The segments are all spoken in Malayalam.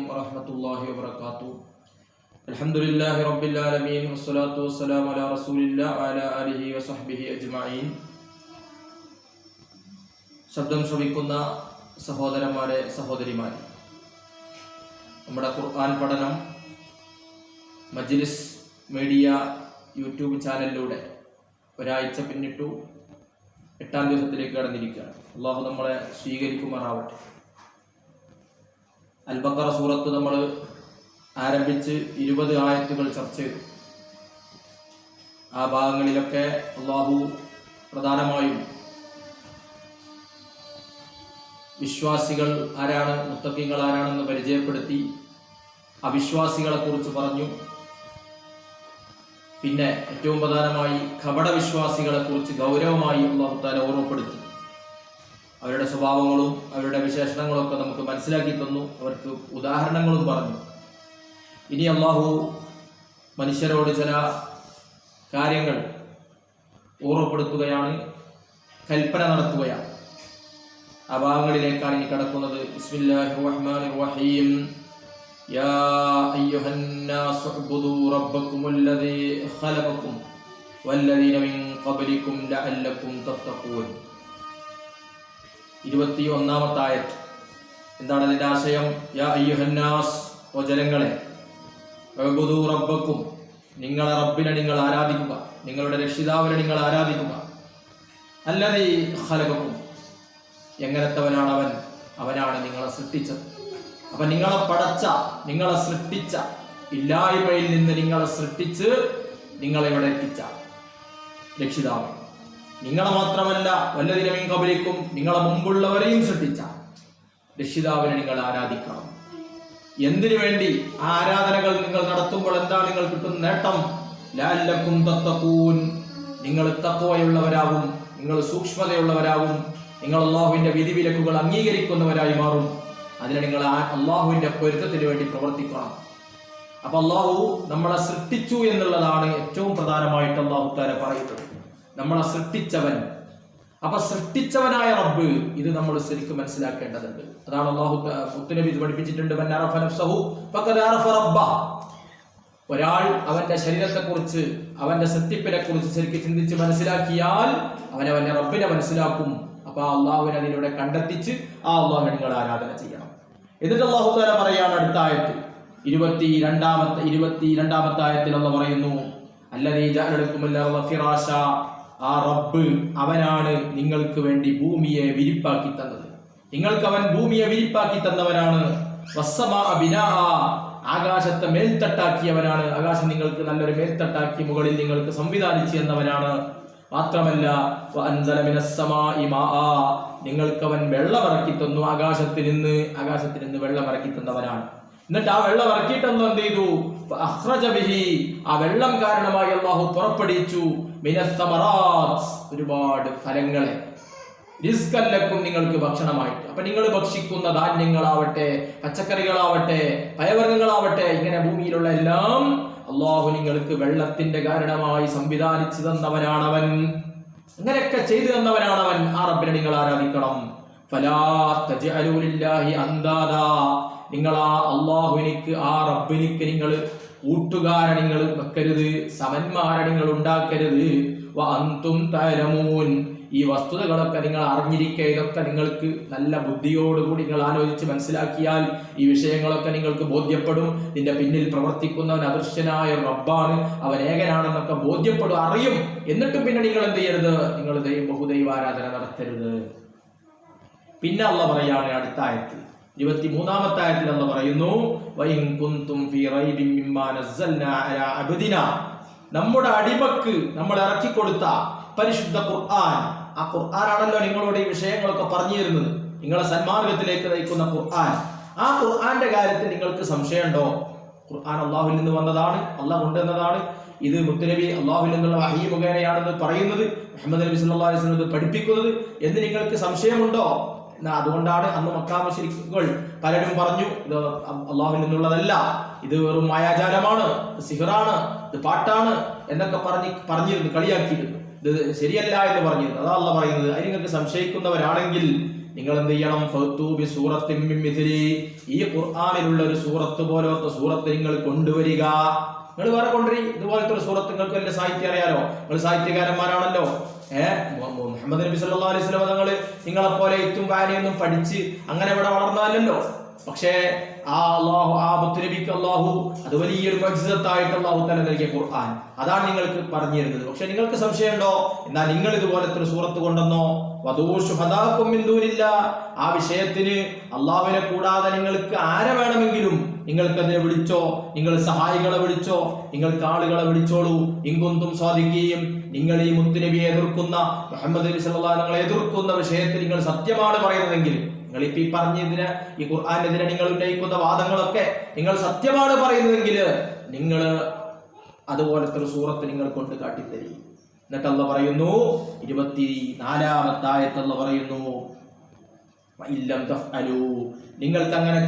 വറഹ്മത്തുള്ളാഹി വബറകാതുഹു. അൽഹംദുലില്ലാഹി റബ്ബിൽ ആലമീൻ വസ്സലാത്തു വസ്സലാമു അലാ റസൂലില്ലാഹി വഅലാ ആലിഹി വസഹ്ബിഹി അജ്മഈൻ. ശബ്ദം ശ്രവിക്കുന്ന സഹോദരന്മാരെ, സഹോദരിമാരെ, നമ്മുടെ ഖുർആൻ പഠനം മജ്ലിസ് മീഡിയ യൂട്യൂബ് ചാനലിലൂടെ ഒരാഴ്ച പിന്നിട്ടു 8-ാം ദിവസത്തിലേക്ക് കടന്നിരിക്കുകയാണ്. അള്ളാഹു നമ്മളെ സ്വീകരിക്കുമാറാവട്ടെ. അൽ-ബഖറ സൂറത്ത് നമ്മൾ ആരംഭിച്ച് 20 ആയത്തുകൾ ചർച്ച ചെയ്തു. ആ ഭാഗങ്ങളിലൊക്കെ അള്ളാഹു പ്രധാനമായും വിശ്വാസികൾ ആരാണ്, മുത്തഖീങ്ങൾ ആരാണെന്ന് പരിചയപ്പെടുത്തി, അവിശ്വാസികളെ കുറിച്ച് പറഞ്ഞു. പിന്നെ ഏറ്റവും പ്രധാനമായി കപടവിശ്വാസികളെ കുറിച്ച് ഗൗരവമായി അല്ലാഹു തആല ഓർമ്മപ്പെടുത്തി. അവരുടെ സ്വഭാവങ്ങളും അവരുടെ വിശേഷണങ്ങളൊക്കെ നമുക്ക് മനസ്സിലാക്കി തന്നു. അവർക്ക് ഉദാഹരണങ്ങളും പറഞ്ഞു. ഇനി അല്ലാഹു മനുഷ്യരോട് ചില കാര്യങ്ങൾ ഓർമ്മപ്പെടുത്തുകയാണ്, കൽപ്പന നടത്തുകയാണ്. ആ ഭാഗങ്ങളിലേക്കാണ് ഇനി കടക്കുന്നത്. ബിസ്മില്ലാഹിർ റഹ്മാനിർ റഹീം. യാ അയ്യുഹന്നാസു ഉബ്ദു റബ്ബക്കുമുല്ലദീ ഖലഖക്കും വല്ലദീന മിൻ ഖബ്ലിക്കും ലഅല്ലക്കും തത്തഖൂൻ. 21-ാമത്തെ ആയത്ത്. എന്താണ് അതിന്റെ ആശയം? യാ അയ്യുഹന്നാസ്, ഓ ജനങ്ങളെ, ഉബ്ദു റബ്ബക്കും, നിങ്ങളെ റബ്ബിനെ നിങ്ങൾ ആരാധിക്കുക, നിങ്ങളുടെ രക്ഷിതാവിനെ നിങ്ങൾ ആരാധിക്കുക. അല്ലദീ ഖലഖക്കും, എങ്ങനത്തവനാണ് അവൻ? അവനാണ് നിങ്ങളെ സൃഷ്ടിച്ചത്. അപ്പൊ നിങ്ങളെ പടച്ച, നിങ്ങളെ സൃഷ്ടിച്ച, ഇല്ലായ്മയിൽ നിന്ന് നിങ്ങളെ സൃഷ്ടിച്ച് നിങ്ങളെ ഇവിടെ എത്തിച്ച രക്ഷിതാവ്, നിങ്ങളെ മാത്രമല്ല വല്ലദീന മിൻ ഖബ്ലിക്കും, നിങ്ങളെ മുമ്പുള്ളവരെയും സൃഷ്ടിച്ച രക്ഷിതാവിനെ നിങ്ങൾ ആരാധിക്കണം. എന്തിനു വേണ്ടി? ആ ആരാധനകൾ നിങ്ങൾ നടത്തുമ്പോൾ എന്താണ് നിങ്ങൾ കിട്ടുന്ന നേട്ടം? ലഅല്ലക്കും തത്തഖൂൻ, നിങ്ങൾ തഖ്വയുള്ളവരാകും, നിങ്ങൾ സൂക്ഷ്മതയുള്ളവരാകും, നിങ്ങൾ അല്ലാഹുവിന്റെ വിധിവിലക്കുകൾ അംഗീകരിക്കുന്നവരായി മാറും. അതിന് നിങ്ങൾ അല്ലാഹുവിന്റെ പൊരുത്തത്തിന് വേണ്ടി പ്രവർത്തിക്കണം. അപ്പൊ അല്ലാഹു നമ്മളെ സൃഷ്ടിച്ചു എന്നുള്ളതാണ് ഏറ്റവും പ്രധാനമായിട്ട് അല്ലാഹു തആല പറയുന്നത്. നമ്മളെ സൃഷ്ടിച്ചവൻ. അപ്പൊ സൃഷ്ടിച്ചവനായ റബ്ബ്, ഇത് നമ്മൾ ശരിക്കും മനസ്സിലാക്കേണ്ടതുണ്ട്. അതാണ് അല്ലാഹു മുത്തുനബി ഇത് പഠിപ്പിച്ചിട്ടുണ്ട്. മൻ അറഫ നഫ്സഹു ഫഖദ് അറഫ റബ്ബഹ. ഒരാൾ അവന്റെ ശരീരത്തെക്കുറിച്ച്, അവന്റെ സൃഷ്ടിപ്പിനെ കുറിച്ച് ശരിക്കും ചിന്തിച്ച് മനസ്സിലാക്കിയാൽ അവന്റെ റബ്ബിനെ മനസ്സിലാക്കും. അപ്പൊ അള്ളാഹുവിനെ അതിലൂടെ കണ്ടെത്തിച്ച് ആ അള്ളാഹുവിനെ നിങ്ങൾ ആരാധന ചെയ്യണം. എന്നിട്ട് അല്ലാഹു തആല പറയാണ് അടുത്ത ആയത്തിൽ, 22-ാമത്തെ ആയത്തിൽ അല്ലാഹു പറയുന്നു, അല്ലദീ ജഅല ലക്കുമുൽ അർള ഫിറാശ, ആ റബ്ബ് അവനാണ് നിങ്ങൾക്ക് വേണ്ടി ഭൂമിയെ വിരിപ്പാക്കി തന്നത്. നിങ്ങൾക്ക് അവൻ ഭൂമിയെ വിരിപ്പാക്കി തന്നവനാണ്. വസ്സമാഅ ബിനാഅ, ആകാശത്തെ മേൽത്തട്ടാക്കിയവനാണ്. ആകാശം നിങ്ങൾക്ക് നല്ലൊരു മേൽത്തട്ടാക്കി മുകളിൽ നിങ്ങൾക്ക് സംവിധാനിച്ചു എന്നവനാണ്. മാത്രമല്ല വഅൻസല മിനസ് സമാഇ മാഅ, നിങ്ങൾക്ക് അവൻ വെള്ളം ഇറക്കി തന്നു. ആകാശത്തിൽ നിന്ന് വെള്ളം ഇറക്കി തന്നവനാണ്. എന്നിട്ട് ആ വെള്ളം ഇറക്കിയിട്ടെന്ന് എന്ത് ചെയ്തു? അഖ്റജ ബിഹി, ആ വെള്ളം കാരണമായി അല്ലാഹു പുറപ്പെടുവിച്ചു മിനസ് സമറാത്ത്, ഒരുപാട് ഫലങ്ങളെ, റിസ്കൻ ലക്കും, നിങ്ങൾക്ക് ഭക്ഷണമായിട്ട്. അപ്പൊ നിങ്ങൾ ഭക്ഷിക്കുന്ന ധാന്യങ്ങളാവട്ടെ, പച്ചക്കറികളാവട്ടെ, പയവർഗ്ഗങ്ങളാവട്ടെ, ഇങ്ങനെ ഭൂമിയിലുള്ള എല്ലാം അല്ലാഹു നിങ്ങൾക്ക് വെള്ളത്തിന്റെ കാരണമായി സംവിധാനിച്ചു തന്നവനാണവൻ. അങ്ങനെയൊക്കെ ചെയ്തു തന്നവനാണവൻ. ആ റബ്ബിനെ നിങ്ങൾ ആരാധിക്കണം. ഫലാ തജ്അലൂ ലില്ലാഹി അന്ദാദാ, നിങ്ങൾ ആ അല്ലാഹുവിനിക്ക്, ആ റബ്ബിനിക്ക് നിങ്ങൾ കൂട്ടുകാരെ നിങ്ങൾ വെക്കരുത്, സമന്മാരെ നിങ്ങൾ ഉണ്ടാക്കരുത്. വഅൻതും തഅലമൂൻ, ഈ വസ്തുതകളൊക്കെ നിങ്ങൾ അറിഞ്ഞിരിക്കുക. ഇതൊക്കെ നിങ്ങൾക്ക് നല്ല ബുദ്ധിയോടുകൂടി നിങ്ങൾ ആലോചിച്ച് മനസ്സിലാക്കിയാൽ ഈ വിഷയങ്ങളൊക്കെ നിങ്ങൾക്ക് ബോധ്യപ്പെടും. ഇതിന്റെ പിന്നിൽ പ്രവർത്തിക്കുന്നവൻ അദൃശ്യനായ റബ്ബാണ്, അവൻ ഏകനാണെന്നൊക്കെ ബോധ്യപ്പെടും, അറിയും. എന്നിട്ടും പിന്നെ നിങ്ങൾ എന്ത് ചെയ്യരുത്? നിങ്ങൾ ബഹുദൈവാരാധന നടത്തരുത്. പിന്നെ അല്ലാഹു പറയാണ് അടുത്ത ആയത്തിൽ, 23-ാമത്തെ ആയത്തിൽ അല്ലാഹു പറയുന്നു, വഇൻ കുൻതും ഫീ റൈബിൻ മിമ്മാ നസ്സൽനാ അലാ അബ്ദിനാ, നമ്മുടെ അടിമക്ക് നമ്മൾ ഇറക്കി കൊടുത്ത പരിശുദ്ധ ഖുർആൻ. ആ ഖുർആനാണല്ലോ നിങ്ങളോട് ഈ വിഷയങ്ങളൊക്കെ പറഞ്ഞു തരുന്നത്, നിങ്ങളെ സന്മാർഗത്തിലേക്ക് നയിക്കുന്ന ഖുർആൻ. ആ ഖുർആന്റെ കാര്യത്തിൽ നിങ്ങൾക്ക് സംശയമുണ്ടോ? ഖുർആൻ അല്ലാഹുവിൽ നിന്ന് വന്നതാണ്, അല്ലാഹു കൊണ്ടുവന്നതാണ്. ഇത് മുത്തുനബി അല്ലാഹുവിൽ നിന്നുള്ള വഹീ മുഖേനയാണെന്ന് പറയുന്നത്, മുഹമ്മദ് നബി സല്ലല്ലാഹു അലൈഹി വസല്ലം പഠിപ്പിക്കുന്നത് എന്ന് നിങ്ങൾക്ക് സംശയമുണ്ടോ? അതുകൊണ്ടാണ് അന്ന് മക്കാ മുശ്രിക്കുകൾ പലരും പറഞ്ഞു, ഇത് അല്ലാഹുവിൽ നിന്നുള്ളതല്ല, ഇത് വെറും മായാജാലമാണ്, സിഹറാണ്, ഇത് പാട്ടാണ് എന്നൊക്കെ പറഞ്ഞിരുന്നു, കളിയാക്കിയിരുന്നു. ഇത് ശരിയല്ല എന്ന് പറഞ്ഞിരുന്നു. അതാ അല്ലാഹു പറയുന്നത്, അതിന് നിങ്ങൾക്ക് സംശയിക്കുന്നവരാണെങ്കിൽ നിങ്ങൾ എന്ത് ചെയ്യണം? ഫഅ്തൂ ബിസൂറത്തിൻ മിൻ മിസ്ലി, ഈ ഖുർആനിലുള്ള ഒരു സൂറത്ത് പോലത്തെ സൂറത്ത് നിങ്ങൾ കൊണ്ടുവരിക. നിങ്ങൾ വേറെ കൊണ്ടുവരി. ഇതുപോലത്തെ ഒരു സൂറത്ത് നിങ്ങൾക്ക് വലിയ സാഹിത്യം അറിയാലോ, നിങ്ങൾ സാഹിത്യകാരന്മാരാണല്ലോ. മുഹമ്മദ് നബി സല്ലല്ലാഹു അലൈഹി വസല്ലം തങ്ങൾ നിങ്ങളെപ്പോലെ എത്തും വായനയൊന്നും പഠിച്ച് അങ്ങനെ ഇവിടെ വളർന്നതല്ലോ. പക്ഷേ മുത്തുനബിക്ക് അള്ളാഹു അത് വലിയൊരു മുഅ്ജിസത്തായിട്ട് അള്ളാഹു തആല നൽകിയ ഖുർആൻ, അതാണ് നിങ്ങൾക്ക് പറഞ്ഞു തരുന്നത്. പക്ഷെ നിങ്ങൾക്ക് സംശയമുണ്ടോ? എന്നാൽ നിങ്ങൾ ഇതുപോലത്തെ ഒരു സൂറത്ത് കൊണ്ടെന്നോ? വദൂശുഹദാകും മിൻ ദൂനില്ലാഹ്, ആ വിഷയത്തിന് അള്ളാഹുവിനെ കൂടാതെ നിങ്ങൾക്ക് ആരെ വേണമെങ്കിലും നിങ്ങൾക്ക് അതിനെ വിളിച്ചോ, നിങ്ങൾ സഹായികളെ വിളിച്ചോ, നിങ്ങൾക്ക് ആളുകളെ വിളിച്ചോളൂ. ഇൻകുന്തും സ്വാദിഖീൻ, നിങ്ങൾ ഈ മുത്തുനബിയെ എതിർക്കുന്ന, മുഹമ്മദ് നബി സല്ലല്ലാഹു അലൈഹി വസല്ലം എതിർക്കുന്ന വിഷയത്തിൽ നിങ്ങൾ സത്യമാണ് പറയുന്നതെങ്കിൽ, നിങ്ങൾ ഇപ്പൊ ഈ പറഞ്ഞതിന് ഈ ഖുർആനെതിരെ നിങ്ങൾ ഉന്നയിക്കുന്ന വാദങ്ങളൊക്കെ നിങ്ങൾ സത്യമാണ് പറയുന്നതെങ്കിൽ നിങ്ങൾ അതുപോലത്തെ ഒരു സൂറത്ത് നിങ്ങൾ കൊണ്ട് കാട്ടിത്തരി. എന്നിട്ട് അല്ലാഹു പറയുന്നു 24-ാമത്തെ ആയത്ത് അല്ലാഹു പറയുന്നു, ഇല്ലം തഫ്അലൂ, നിങ്ങൾ അങ്ങനെ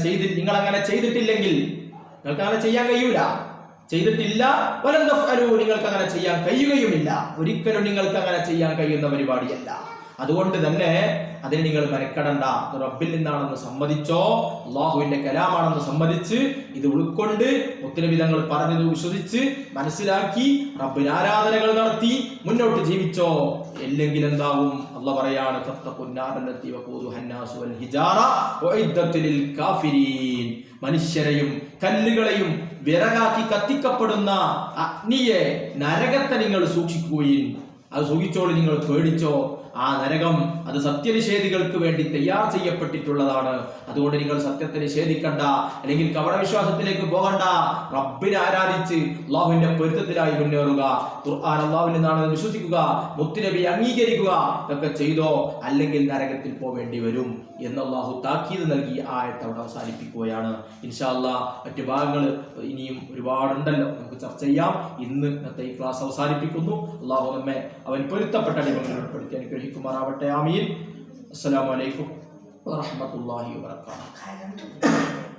ചെയ്തിട്ടില്ലെങ്കിൽ, നിങ്ങൾക്ക് അങ്ങനെ ചെയ്യാൻ കഴിയൂല, ചെയ്തിട്ടില്ല. വലൻ തഫ്അലൂ, നിങ്ങൾക്ക് അങ്ങനെ ചെയ്യാൻ കഴിയുകയുമില്ല. ഒരിക്കലും നിങ്ങൾക്ക് അങ്ങനെ ചെയ്യാൻ കഴിയുന്ന പരിപാടിയല്ല. അതുകൊണ്ട് തന്നെ അതിന് നിങ്ങൾ മെനക്കെടണ്ട. റബ്ബിൽ നിന്നാണെന്ന് സമ്മതിച്ചോ, അള്ളാഹുവിന്റെ കലാമാണെന്ന് സമ്മതിച്ച് ഇത് ഉൾക്കൊണ്ട് മുത്തുനബി തങ്ങൾ പറഞ്ഞത് വിശ്വസിച്ച് മനസ്സിലാക്കി റബ്ബിന് ആരാധനകൾ നടത്തി മുന്നോട്ട് ജീവിച്ചോ. അല്ലെങ്കിൽ എന്താവും? അള്ളാഹു പറയാണ്, മനുഷ്യരെയും കല്ലുകളെയും വിറകാക്കി കത്തിക്കപ്പെടുന്ന അഗ്നിയെ, നരകത്തെ നിങ്ങൾ സൂക്ഷിക്കുകയും, അത് സൂക്ഷിച്ചോളി, നിങ്ങൾ പേടിച്ചോ. ആ നരകം അത് സത്യനിഷേധികൾക്ക് വേണ്ടി തയ്യാർ ചെയ്യപ്പെട്ടിട്ടുള്ളതാണ്. അതുകൊണ്ട് നിങ്ങൾ സത്യത്തെ നിഷേധിക്കണ്ട, അല്ലെങ്കിൽ കപടവിശ്വാസത്തിലേക്ക് പോകണ്ട. റബ്ബിനെ ആരാധിച്ച് അള്ളാഹുവിന്റെ പൊരുത്തത്തിലായി മുന്നേറുക. ഖുർആൻ അള്ളാഹുവിൽ നിന്നാണെന്ന് വിശ്വസിക്കുക, മുത്തുനബി അംഗീകരിക്കുക. ഇതൊക്കെ ചെയ്തോ, അല്ലെങ്കിൽ നരകത്തിൽ പോവേണ്ടി വരും എന്ന് അള്ളാഹു താക്കീത് നൽകി ആയത്ത് അവിടെ അവസാനിപ്പിക്കുകയാണ്. ഇൻഷാ അല്ലാഹ് മറ്റു ഭാഗങ്ങൾ ഇനിയും ഒരുപാടുണ്ടല്ലോ, നമുക്ക് ചർച്ച ചെയ്യാം. ഇന്നത്തെ ഈ ക്ലാസ് അവസാനിപ്പിക്കുന്നു. അള്ളാഹു നമ്മെ അവൻ പൊരുത്തപ്പെട്ട അടിമകളിൽ ഉൾപ്പെടുത്തി അനുഗ്രഹിക്കുമാറാവട്ടെ. ആമീൻ. അസ്സലാമു അലൈക്കും വറഹ്മത്തുള്ളാഹി വബറകാതുഹു.